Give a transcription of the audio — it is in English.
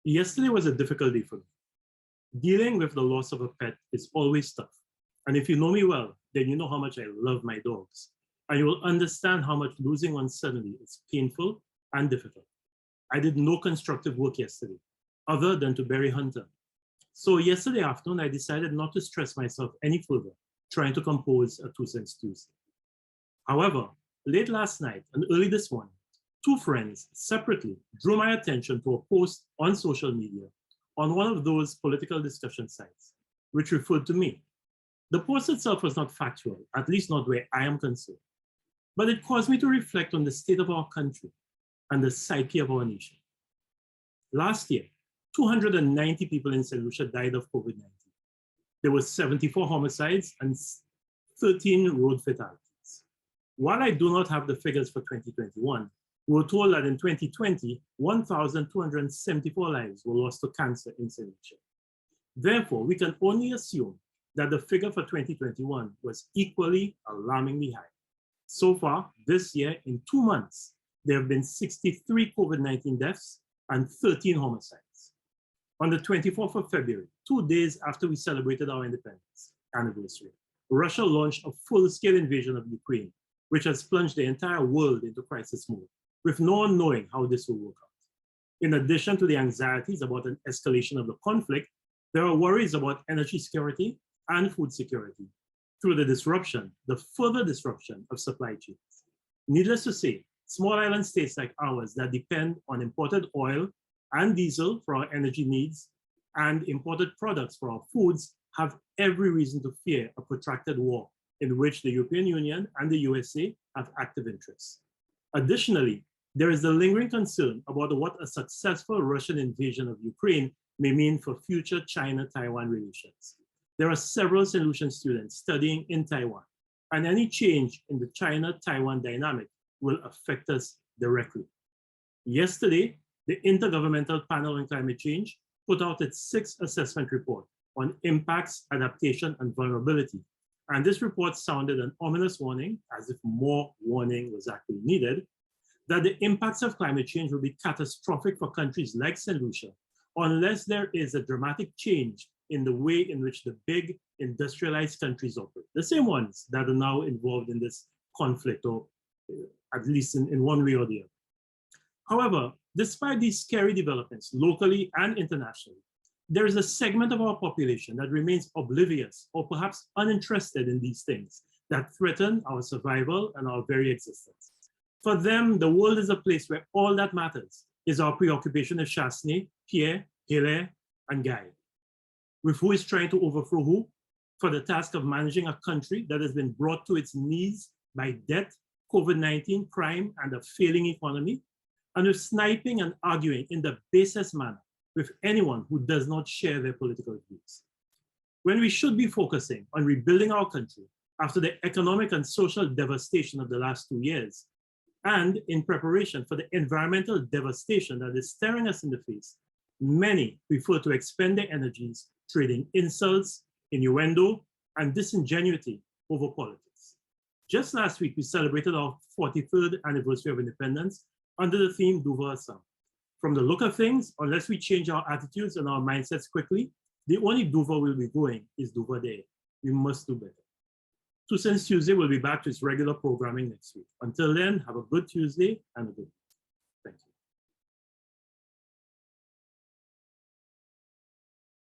Yesterday was a difficult day for me. Dealing with the loss of a pet is always tough. And if you know me well, then you know how much I love my dogs. And you will understand how much losing one suddenly is painful and difficult. I did no constructive work yesterday, other than to bury Hunter. So yesterday afternoon, I decided not to stress myself any further, trying to compose a 2 Cents Tuesday. However, late last night and early this morning, two friends separately drew my attention to a post on social media on one of those political discussion sites, which referred to me. The post itself was not factual, at least not where I am concerned, but it caused me to reflect on the state of our country and the psyche of our nation. Last year, 290 people in St. Lucia died of COVID-19. There were 74 homicides and 13 road fatalities. While I do not have the figures for 2021, we were told that in 2020, 1,274 lives were lost to cancer in St. Lucia. Therefore, we can only assume that the figure for 2021 was equally alarmingly high. So far, this year, in 2 months, there have been 63 COVID-19 deaths and 13 homicides. On the 24th of February, 2 days after we celebrated our independence anniversary, Russia launched a full-scale invasion of Ukraine, which has plunged the entire world into crisis mode, with no one knowing how this will work out. In addition to the anxieties about an escalation of the conflict, there are worries about energy security and food security through the further disruption of supply chains. Needless to say, small island states like ours that depend on imported oil and diesel for our energy needs and imported products for our foods have every reason to fear a protracted war in which the European Union and the USA have active interests. Additionally, there is the lingering concern about what a successful Russian invasion of Ukraine may mean for future China-Taiwan relations. There are several St. Lucian students studying in Taiwan, and any change in the China-Taiwan dynamic will affect us directly. Yesterday, the Intergovernmental Panel on Climate Change put out its 6th assessment report on impacts, adaptation, and vulnerability. And this report sounded an ominous warning, as if more warning was actually needed, that the impacts of climate change will be catastrophic for countries like St. Lucia, unless there is a dramatic change in the way in which the big industrialized countries operate, the same ones that are now involved in this conflict, or at least in one way or the other. However, despite these scary developments locally and internationally, there is a segment of our population that remains oblivious or perhaps uninterested in these things that threaten our survival and our very existence. For them, the world is a place where all that matters is our preoccupation with Chasney, Pierre, Hilaire, and Guy. With who is trying to overthrow who for the task of managing a country that has been brought to its knees by debt, COVID-19, crime, and a failing economy, and with sniping and arguing in the basest manner with anyone who does not share their political views. When we should be focusing on rebuilding our country after the economic and social devastation of the last 2 years, and in preparation for the environmental devastation that is staring us in the face, many prefer to expend their energies trading insults, innuendo, and disingenuity over politics. Just last week, we celebrated our 43rd anniversary of independence under the theme D'ouvre ensemble. From the look of things, unless we change our attitudes and our mindsets quickly, the only D'ouvre we'll be going is D'ouvre there. We must do better. 2 Cents Tuesday will be back to its regular programming next week. Until then, have a good Tuesday and a good week.